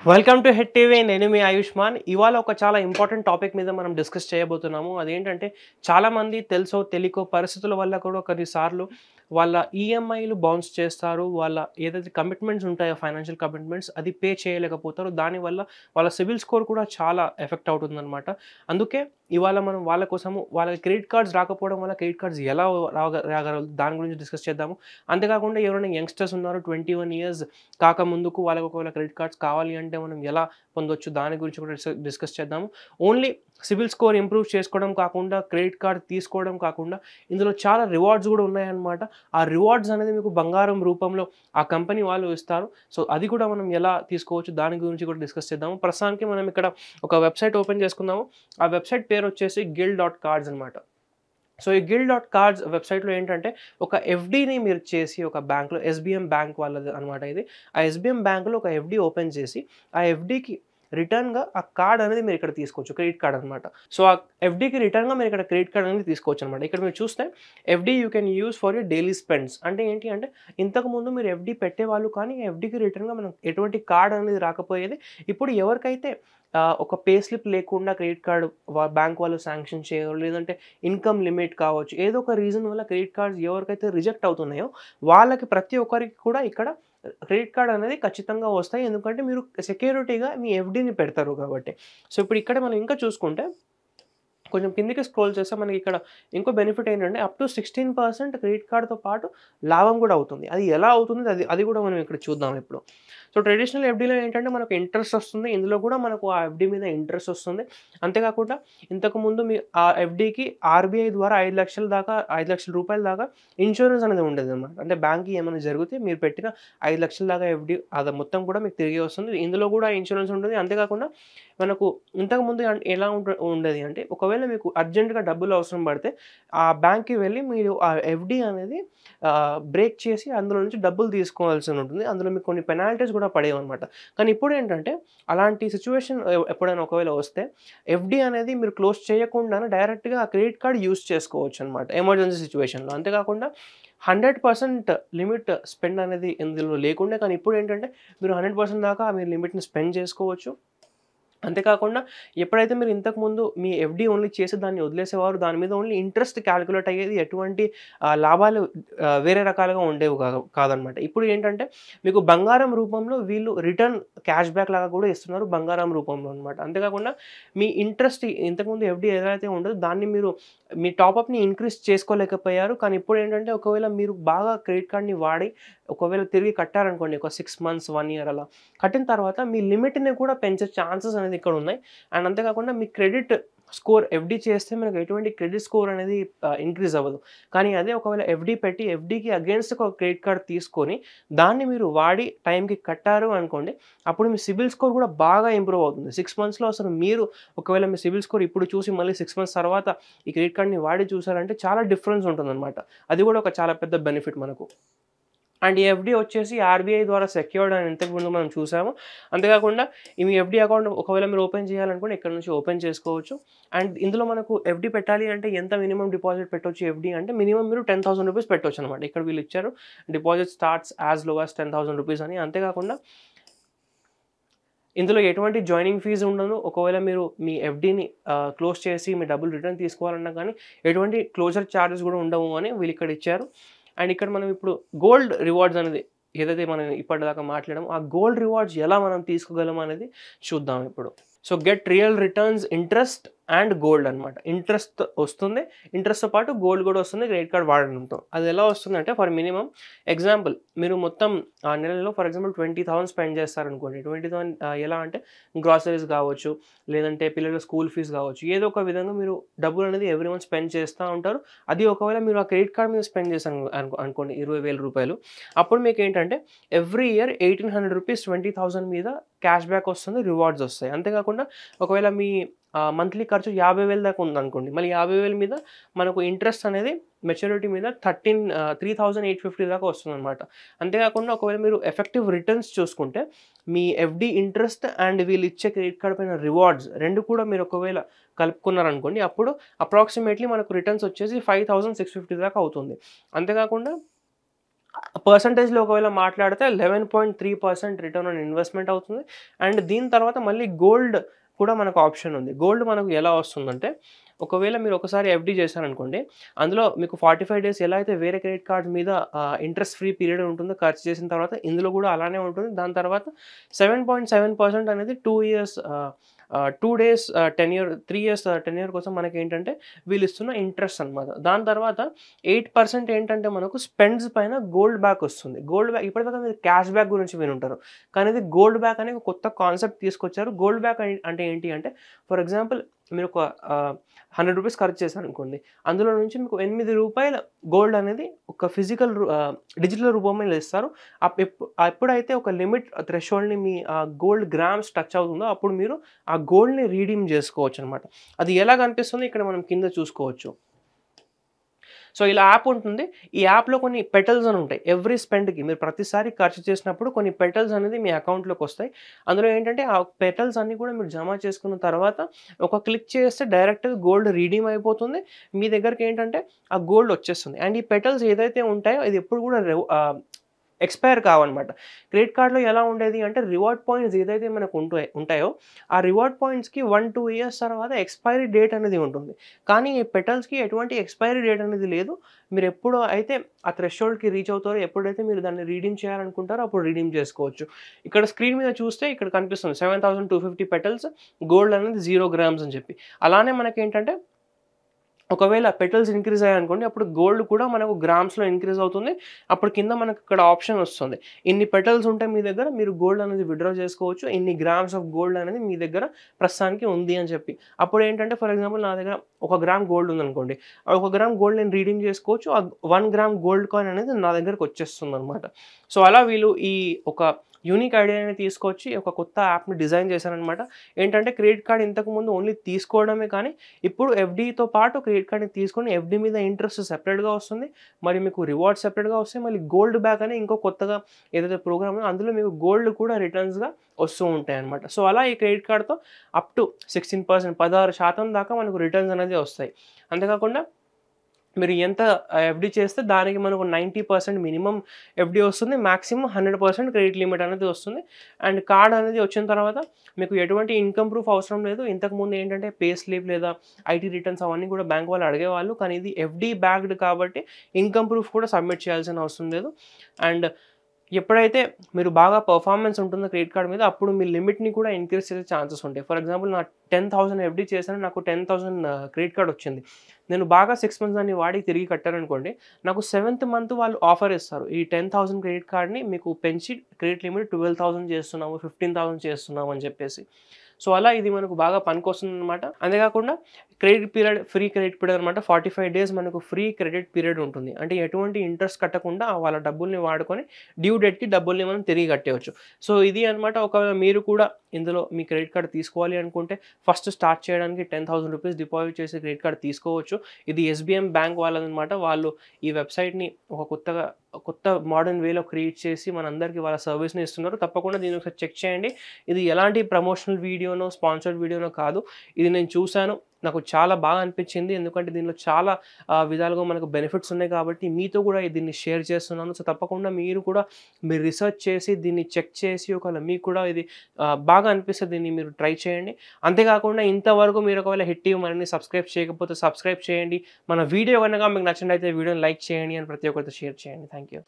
Welcome to head TV. నేను మీ ఆయుష్మాన్. ఇవాళ ఒక చాలా ఇంపార్టెంట్ టాపిక్ మీద మనం డిస్కస్ చేయబోతున్నాము. అదేంటంటే చాలామంది తెలుసో తెలియకో పరిస్థితుల వల్ల కూడా కొన్నిసార్లు వాళ్ళ ఈఎంఐలు బౌన్స్ చేస్తారు. వాళ్ళ ఏదైతే కమిట్మెంట్స్ ఉంటాయో ఫైనాన్షియల్ కమిట్మెంట్స్ అది పే చేయలేకపోతారు. దానివల్ల వాళ్ళ సిబిల్ స్కోర్ కూడా చాలా ఎఫెక్ట్ అవుతుందన్నమాట. అందుకే ఇవాళ మనం వాళ్ళ కోసము వాళ్ళకి క్రెడిట్ కార్డ్స్ రాకపోవడం వల్ల క్రెడిట్ కార్డ్స్ ఎలా రాగలరు దాని గురించి డిస్కస్ చేద్దాము. అంతేకాకుండా ఎవరైనా యంగ్స్టర్స్ ఉన్నారు 21 ఇయర్స్ కాకముందుకు వాళ్ళకి ఒకవేళ క్రెడిట్ కార్డ్స్ కావాలి అంటే మనం ఎలా పొందొచ్చు దాని గురించి కూడా డిస్కస్ చేద్దాము. ఓన్లీ సిబిల్ స్కోర్ ఇంప్రూవ్ చేసుకోవడం కాకుండా క్రెడిట్ కార్డ్ తీసుకోవడం కాకుండా ఇందులో చాలా రివార్డ్స్ కూడా ఉన్నాయన్నమాట. ఆ రివార్డ్స్ అనేది మీకు బంగారం రూపంలో ఆ కంపెనీ వాళ్ళు ఇస్తారు. సో అది కూడా మనం ఎలా తీసుకోవచ్చు దాని గురించి కూడా డిస్కస్ చేద్దాము. ప్రస్తుతానికి మనం ఇక్కడ ఒక వెబ్సైట్ ఓపెన్ చేసుకుందాము. ఆ వెబ్సైట్ పేరు వచ్చేసి gill.cards అనమాట. సో ఈ gill.cards వెబ్సైట్‌లో ఏంటంటే ఒక ఎఫ్‌డీని మీరు చేసి ఒక బ్యాంక్‌లో ఎస్‌బీఎం బ్యాంక్ వాళ్ళది అనమాట ఇది. ఆ ఎస్‌బీఎం బ్యాంక్‌లో ఒక ఎఫ్‌డీ ఓపెన్ చేసి ఆ ఎఫ్‌డీకి రిటర్న్‌గా ఆ కార్డ్ అనేది మీరు ఇక్కడ తీసుకోవచ్చు. క్రెడిట్ కార్డ్ అనమాట. సో ఆ ఎఫ్‌డీకి రిటర్న్‌గా మీరు ఇక్కడ క్రెడిట్ కార్డ్ అనేది తీసుకోవచ్చు అనమాట. ఇక్కడ మీరు చూస్తే FD you can use for your daily spends అంటే ఏంటి అంటే ఇంతకుముందు మీరు ఎఫ్‌డీ పెట్టేవాళ్ళు కానీ ఎఫ్‌డీకి రిటర్న్‌గా మనం ఎటువంటి కార్డ్ అనేది రాకపోయేది. ఇప్పుడు ఎవరికైతే ఒక పే స్లిప్ లేకుండా క్రెడిట్ కార్డ్ బ్యాంక్ వాళ్ళు శాంక్షన్ చేయరు. లేదంటే ఇన్‌కమ్ లిమిట్ కావచ్చు. ఏదో ఒక రీజన్ వల్ల క్రెడిట్ కార్డ్స్ ఎవరికైతే రిజెక్ట్ అవుతున్నాయో వాళ్ళకి ప్రతి ఒక్కరికి కూడా ఇక్కడ క్రెడిట్ కార్డ్ అనేది ఖచ్చితంగా వస్తాయి. ఎందుకంటే మీరు సెక్యూరిటీగా మీ ఎఫ్‌డీని పెడతారు కాబట్టి. సో ఇప్పుడు ఇక్కడ మనం ఇంకా చూసుకుంటే కొంచెం కిందకి స్క్రోల్ చేస్తే మనకి ఇక్కడ ఇంకో బెనిఫిట్ ఏంటంటే అప్ టు 16% క్రెడిట్ కార్డ్‌తో పాటు లాభం కూడా అవుతుంది. అది ఎలా అవుతుంది అది కూడా మనం ఇక్కడ చూద్దాం ఇప్పుడు. సో ట్రెడిషనల్ ఎఫ్‌డీలో ఏంటంటే మనకు ఇంట్రెస్ట్ వస్తుంది. ఇందులో కూడా మనకు ఆ ఎఫ్‌డీ మీద ఇంట్రెస్ట్ వస్తుంది. అంతేకాకుండా ఇంతకుముందు మీ ఆ ఎఫ్‌డీకి ఆర్‌బీఐ ద్వారా 5,00,000 దాకా రూ. 5,00,000 దాకా ఇన్స్యూరెన్స్ అనేది ఉండేదన్నమాట. అంటే బ్యాంక్‌కి ఏమైనా జరిగితే మీరు పెట్టిన 5,00,000 దాకా ఎఫ్‌డీ అది మొత్తం కూడా మీకు తిరిగి వస్తుంది. ఇందులో కూడా ఇన్స్యూరెన్స్ ఉంటుంది. అంతేకాకుండా మనకు ఇంతకుముందు ఎలా ఉండేది అంటే ఒకవేళ మీకు అర్జెంట్‌గా డబ్బులు అవసరం పడితే ఆ బ్యాంక్‌కి వెళ్ళి మీరు ఆ ఎఫ్‌డీ అనేది బ్రేక్ చేసి అందులో నుంచి డబ్బులు తీసుకోవాల్సి ఉంటుంది. అందులో మీకు కొన్ని పెనాల్టీస్ కూడా పడేవన్నమాట. కానీ ఇప్పుడేంటంటే అలాంటి సిట్యుయేషన్ ఎప్పుడైనా ఒకవేళ వస్తే ఎఫ్‌డీ అనేది మీరు క్లోజ్ చేయకుండానే డైరెక్ట్‌గా ఆ క్రెడిట్ కార్డ్ యూజ్ చేసుకోవచ్చనమాట ఎమర్జెన్సీ సిట్యుయేషన్‌లో. అంతేకాకుండా 100% లిమిట్ స్పెండ్ అనేది ఇందులో లేకుండే కానీ ఇప్పుడేంటంటే మీరు 100% దాకా మీరు లిమిట్‌ని స్పెండ్ చేసుకోవచ్చు. అంతేకాకుండా ఎప్పుడైతే మీరు ఇంతకుముందు మీ ఎఫ్‌డీ ఓన్లీ చేసి దాన్ని వదిలేసేవారు. దాని మీద ఓన్లీ ఇంట్రెస్ట్ కాలిక్యులేట్ అయ్యేది. ఎటువంటి లాభాలు వేరే రకాలుగా ఉండేవి కాదనమాట. ఇప్పుడు ఏంటంటే మీకు బంగారం రూపంలో వీళ్ళు రిటర్న్ క్యాష్ బ్యాక్ లాగా కూడా ఇస్తున్నారు బంగారం రూపంలో అనమాట. అంతేకాకుండా మీ ఇంట్రెస్ట్ ఇంతకుముందు ఎఫ్‌డీ ఏదైతే ఉండదో దాన్ని మీరు మీ టాపప్‌ని ఇంక్రీజ్ చేసుకోలేకపోయారు. కానీ ఇప్పుడు ఏంటంటే ఒకవేళ మీరు బాగా క్రెడిట్ కార్డ్‌ని వాడి ఒకవేళ తిరిగి కట్టారనుకోండి ఒక 6 మంత్స్, 1 ఇయర్ అలా కట్టిన తర్వాత మీ లిమిట్‌ని కూడా పెంచే ఛాన్సెస్ అనేది ఇక్కడ ఉన్నాయి. అండ్ అంతేకాకుండా మీ క్రెడిట్ స్కోర్ ఎఫ్‌డీ చేస్తే మనకు ఎటువంటి క్రెడిట్ స్కోర్ అనేది ఇంక్రీజ్ అవ్వదు. కానీ అదే ఒకవేళ ఎఫ్‌డీ పెట్టి ఎఫ్‌డీకి అగెయిన్స్ట్ ఒక క్రెడిట్ కార్డ్ తీసుకొని దాన్ని మీరు వాడి టైంకి కట్టారు అనుకోండి అప్పుడు మీ సిబిల్ స్కోర్ కూడా బాగా ఇంప్రూవ్ అవుతుంది. 6 మంత్స్‌లో అసలు మీరు ఒకవేళ మీ సిబిల్ స్కోర్ ఇప్పుడు చూసి మళ్ళీ 6 మంత్స్ తర్వాత ఈ క్రెడిట్ కార్డ్‌ని వాడి చూసారంటే చాలా డిఫరెన్స్ ఉంటుందన్నమాట. అది కూడా ఒక చాలా పెద్ద బెనిఫిట్ మనకు. అండ్ ఈ ఎఫ్‌డీ వచ్చేసి ఆర్‌బీఐ ద్వారా సెక్యూర్డ్ అని ఇంతకుముందు మనం చూసాము. అంతేకాకుండా మీ ఎఫ్‌డీ అకౌంట్ ఒకవేళ మీరు ఓపెన్ చేయాలనుకుంటే ఇక్కడ నుంచి ఓపెన్ చేసుకోవచ్చు. అండ్ ఇందులో మనకు ఎఫ్‌డీ పెట్టాలి అంటే ఎంత మినిమమ్ డిపాజిట్ పెట్టొచ్చు ఎఫ్‌డీ అంటే మినిమమ్ మీరు ₹10,000 పెట్టొచ్చనమాట. ఇక్కడ వీళ్ళు ఇచ్చారు డిపాజిట్ స్టార్ట్స్ యాస్ లో యాస్ ₹10,000 అని. అంతేకాకుండా ఇందులో ఎటువంటి జాయినింగ్ ఫీజు ఉండదు. ఒకవేళ మీరు మీ ఎఫ్‌డీని క్లోజ్ చేసి మీ డబ్బులు రిటర్న్ తీసుకోవాలన్నా కానీ ఎటువంటి క్లోజర్ చార్జెస్ కూడా ఉండవు అని వీళ్ళు ఇక్కడ ఇచ్చారు. అండ్ ఇక్కడ మనం ఇప్పుడు గోల్డ్ రివార్డ్స్ అనేది ఏదైతే మనం ఇప్పటిదాకా మాట్లాడామో ఆ గోల్డ్ రివార్డ్స్ ఎలా మనం తీసుకోగలం అనేది చూద్దాం ఇప్పుడు. So get real returns interest and gold అనమాట. ఇంట్రెస్ట్ వస్తుంది. ఇంట్రెస్ట్‌తో పాటు గోల్డ్ కూడా వస్తుంది క్రెడిట్ కార్డ్ వాడడంతో. అది ఎలా వస్తుందంటే ఫర్ మినిమమ్ ఎగ్జాంపుల్ మీరు మొత్తం నెలలో ఫర్ ఎగ్జాంపుల్ 20,000 స్పెండ్ చేస్తారనుకోండి. 20,000 ఎలా అంటే గ్రాసరీస్ కావచ్చు, లేదంటే పిల్లల స్కూల్ ఫీజ్ కావచ్చు. ఏదో ఒక విధంగా మీరు డబ్బులు అనేది ఎవ్రీ మంత్ స్పెండ్ చేస్తూ ఉంటారు. అది ఒకవేళ మీరు ఆ క్రెడిట్ కార్డ్ మీద స్పెండ్ చేశారు అనుకోండి ₹20,000 అప్పుడు మీకు ఏంటంటే ఎవ్రీ ఇయర్ ₹1,800 20,000 మీద క్యాష్ బ్యాక్ వస్తుంది. రివార్డ్స్ వస్తాయి. అంతేకాకుండా ఒకవేళ మీ మంత్లీ ఖర్చు 50,000 దాకా ఉందనుకోండి. మళ్ళీ 50,000 మీద మనకు ఇంట్రెస్ట్ అనేది మెచ్యూరిటీ మీద 3,850 దాకా వస్తుందనమాట. అంతేకాకుండా ఒకవేళ మీరు ఎఫెక్టివ్ రిటర్న్స్ చూసుకుంటే మీ ఎఫ్‌డీ ఇంట్రెస్ట్ అండ్ వీళ్ళు ఇచ్చే క్రెడిట్ కార్డ్ పైన రివార్డ్స్ 2 కూడా మీరు ఒకవేళ కలుపుకున్నారనుకోండి అప్పుడు అప్రాక్సిమేట్‌లీ మనకు రిటర్న్స్ వచ్చేసి 5,650 దాకా అవుతుంది. అంతేకాకుండా పర్సెంటేజ్‌లో ఒకవేళ మాట్లాడితే 11.3% రిటర్న్ ఆన్ ఇన్వెస్ట్‌మెంట్ అవుతుంది. అండ్ దీని తర్వాత మళ్ళీ గోల్డ్ కూడా మనకు ఆప్షన్ ఉంది. గోల్డ్ మనకు ఎలా వస్తుందంటే, ఒకవేళ మీరు ఒకసారి ఎఫ్‌డి చేశారనుకోండి, అందులో మీకు 45 డేస్ ఎలా అయితే వేరే క్రెడిట్ కార్డ్ మీద ఇంట్రెస్ట్ ఫ్రీ పీరియడ్ ఉంటుందో ఖర్చు చేసిన తర్వాత, ఇందులో కూడా అలానే ఉంటుంది. దాని తర్వాత 7.7% అనేది 2 years 2 days tenure 3 years tenure కోసం మనకేంటంటే వీళ్ళిస్తున్న ఇంట్రెస్ట్ అనమాట. దాని తర్వాత 8% ఏంటంటే మనకు స్పెండ్స్ పైన గోల్డ్ బ్యాక్ వస్తుంది. గోల్డ్ బ్యాక్ ఇప్పటిదాకా మీరు క్యాష్ బ్యాక్ గురించి వినుంటారు. కానీ ఇది గోల్డ్ బ్యాక్ అనే ఒక కొత్త కాన్సెప్ట్ తీసుకొచ్చారు. గోల్డ్ బ్యాక్ అంటే ఏంటి అంటే, ఫర్ ఎగ్జాంపుల్ మీరు ఒక రూ. 100 ఖర్చు చేశారనుకోండి. అందులో నుంచి మీకు రూ. 8 గోల్డ్ అనేది ఒక డిజిటల్ రూపంలో ఇస్తారు. ఎప్పుడైతే ఒక లిమిట్ థ్రెషోల్డ్‌ని మీ గోల్డ్ గ్రామ్స్ టచ్ అవుతుందో అప్పుడు మీరు ఆ గోల్డ్‌ని రీడీమ్ చేసుకోవచ్చనమాట. అది ఎలా కనిపిస్తుంది ఇక్కడ మనం కింద చూసుకోవచ్చు. సో, ఇలా యాప్ ఉంటుంది. ఈ యాప్‌లో కొన్ని పెటల్స్ అని ఉంటాయి. ఎవ్రీ స్పెండ్‌కి మీరు ప్రతిసారి ఖర్చు చేసినప్పుడు కొన్ని పెటల్స్ అనేది మీ అకౌంట్‌లోకొస్తాయి. అందులో ఏంటంటే ఆ పెటల్స్ అన్నీ కూడా మీరు జమ చేసుకున్న తర్వాత ఒక క్లిక్ చేస్తే డైరెక్ట్‌గా గోల్డ్ రీడీమ్ అయిపోతుంది. మీ దగ్గరికి ఏంటంటే ఆ గోల్డ్ వచ్చేస్తుంది. అండ్ ఈ పెటల్స్ ఏదైతే ఉంటాయో ఇది ఎప్పుడు కూడా ఎక్స్‌పైర్ కావన్నమాట. క్రెడిట్ కార్డ్‌లో ఎలా ఉండేది అంటే రివార్డ్ పాయింట్స్ ఏదైతే మనకు ఉంటాయో ఆ రివార్డ్ పాయింట్స్‌కి 1, 2 ఇయర్స్ తర్వాత ఎక్స్‌పైరీ డేట్ అనేది ఉంటుంది. కానీ ఈ పెటల్స్‌కి ఎటువంటి ఎక్స్‌పైరీ డేట్ అనేది లేదు. మీరు ఎప్పుడు అయితే ఆ థ్రెషోల్డ్‌కి రీచ్ అవుతారో, ఎప్పుడైతే మీరు దాన్ని రీడీమ్ చేయాలనుకుంటారో అప్పుడు రీడీమ్ చేసుకోవచ్చు. ఇక్కడ స్క్రీన్ మీద చూస్తే ఇక్కడ కనిపిస్తుంది 7250 పెటల్స్, గోల్డ్ అనేది 0 గ్రామ్స్ అని చెప్పి. అలానే మనకేంటంటే ఒకవేళ పెటల్స్ ఇంక్రీజ్ అయ్యాయనుకోండి, అప్పుడు గోల్డ్ కూడా మనకు గ్రామ్స్‌లో ఇంక్రీజ్ అవుతుంది. అప్పుడు కింద మనకు ఇక్కడ ఆప్షన్ వస్తుంది. ఇన్ని పెటల్స్ ఉంటే మీ దగ్గర మీరు గోల్డ్ అనేది విత్‌డ్రా చేసుకోవచ్చు. ఇన్ని గ్రామ్స్ ఆఫ్ గోల్డ్ అనేది మీ దగ్గర ప్రస్తుతానికి ఉంది అని చెప్పి. అప్పుడు ఏంటంటే ఫర్ ఎగ్జాంపుల్ నా దగ్గర 1 గ్రామ్ గోల్డ్ ఉందనుకోండి. ఆ 1 గ్రామ్ గోల్డ్ నేను రీడీమ్ చేసుకోవచ్చు. ఆ 1 గ్రామ్ గోల్డ్ కాయిన్ అనేది నా దగ్గరకి వచ్చేస్తుందనమాట. సో, అలా వీళ్ళు ఈ ఒక యూనిక్ ఐడియాని తీసుకొచ్చి ఒక కొత్త యాప్‌ని డిజైన్ చేశారనమాట. ఏంటంటే క్రెడిట్ కార్డ్ ఇంతకుముందు ఓన్లీ తీసుకోవడమే కానీ, ఇప్పుడు ఎఫ్‌డితో పాటు క్రెడిట్ కార్డ్‌ని తీసుకొని ఎఫ్‌డి మీద ఇంట్రెస్ట్ సెపరేట్‌గా వస్తుంది. మరి మీకు రివార్డ్స్ సెపరేట్‌గా వస్తాయి. మళ్ళీ గోల్డ్ బ్యాక్ అని ఇంకో కొత్తగా ఏదైతే ప్రోగ్రామ్ ఉందో అందులో మీకు గోల్డ్ కూడా రిటర్న్స్‌గా వస్తూ ఉంటాయన్నమాట. సో, అలా ఈ క్రెడిట్ కార్డ్‌తో అప్ టు 16% 16% దాకా మనకు రిటర్న్స్ అనేది వస్తాయి. అంతేకాకుండా మీరు ఎంత ఎఫ్‌డి చేస్తే దానికి మనకు 90% మినిమమ్ ఎఫ్‌డి వస్తుంది. మాక్సిమం 100% క్రెడిట్ లిమిట్ అనేది వస్తుంది. అండ్ కార్డ్ అనేది వచ్చిన తర్వాత మీకు ఎటువంటి ఇన్‌కమ్ ప్రూఫ్ అవసరం లేదు. ఇంతకుముందు ఏంటంటే పే స్లిప్ లేదా ఐటీ రిటర్న్స్ అవన్నీ కూడా బ్యాంక్ వాళ్ళు అడిగేవాళ్ళు. కానీ ఇది ఎఫ్‌డి బ్యాక్డ్ కాబట్టి ఇన్‌కమ్ ప్రూఫ్ కూడా సబ్మిట్ చేయాల్సిన అవసరం లేదు. అండ్ ఎప్పుడైతే మీరు బాగా పెర్ఫార్మెన్స్ ఉంటుందో క్రెడిట్ కార్డ్ మీద అప్పుడు మీ లిమిట్‌ని కూడా ఇంక్రీజ్ చేసే ఛాన్సెస్ ఉంటాయి. ఫర్ ఎగ్జాంపుల్ నా 10,000 ఎఫ్‌డి చేశాను. నాకు 10,000 క్రెడిట్ కార్డ్ వచ్చింది. నేను బాగా 6 మంత్స్ దాన్ని వాడి తిరిగి కట్టాననుకోండి. నాకు 7థ్ మంత్ వాళ్ళు ఆఫర్ ఇస్తారు. ఈ 10,000 క్రెడిట్ కార్డ్‌ని మీకు పెంచి క్రెడిట్ లిమిట్ 12,000 చేస్తున్నాము, 15,000 చేస్తున్నాము అని చెప్పేసి. సో, అలా ఇది మనకు బాగా పనికొస్తుందనమాట. అంతేకాకుండా ఫ్రీ క్రెడిట్ పీరియడ్ అనమాట. 45 డేస్ మనకు ఫ్రీ క్రెడిట్ పీరియడ్ ఉంటుంది. అంటే ఎటువంటి ఇంట్రెస్ట్ కట్టకుండా వాళ్ళ డబ్బుల్ని వాడుకొని డ్యూ డేట్‌కి డబ్బుల్ని మనం తిరిగి కట్టేయొచ్చు. సో, ఇది అనమాట. ఒకవేళ మీరు కూడా ఇందులో మీ క్రెడిట్ కార్డ్ తీసుకోవాలి అనుకుంటే ఫస్ట్ స్టార్ట్ చేయడానికి ₹10,000 డిపాజిట్ చేసి క్రెడిట్ కార్డ్ తీసుకోవచ్చు. ఇది ఎస్‌బీఎం బ్యాంక్ వాళ్ళదనమాట. వాళ్ళు ఈ వెబ్‌సైట్‌ని ఒక కొత్త మోడర్న్ వేలో క్రియేట్ చేసి మనందరికీ వాళ్ళ సర్వీస్‌ని ఇస్తున్నారు. తప్పకుండా దీన్ని ఒకసారి చెక్ చేయండి. ఇది ఎలాంటి ప్రమోషనల్ వీడియోనో, స్పాన్సర్డ్ వీడియోనో కాదు. ఇది నేను చూసాను. నాకు చాలా బాగా అనిపించింది. ఎందుకంటే దీనిలో చాలా విధాలుగా మనకు బెనిఫిట్స్ ఉన్నాయి కాబట్టి మీతో కూడా దీన్ని షేర్ చేస్తున్నాను. సో, తప్పకుండా మీరు కూడా మీరు రిసర్చ్ చేసి దీన్ని చెక్ చేసి ఒకవేళ మీకు కూడా ఇది బాగా అనిపిస్తే దీన్ని మీరు ట్రై చేయండి. అంతేకాకుండా ఇంతవరకు మీరు ఒకవేళ హిట్ టీవీ మనల్ని సబ్స్క్రైబ్ చేయకపోతే సబ్స్క్రైబ్ చేయండి. మన వీడియో గనుక మీకు నచ్చినట్లయితే వీడియోని లైక్ చేయండి అండ్ ప్రతి ఒక్కరితో షేర్ చేయండి. Thank you.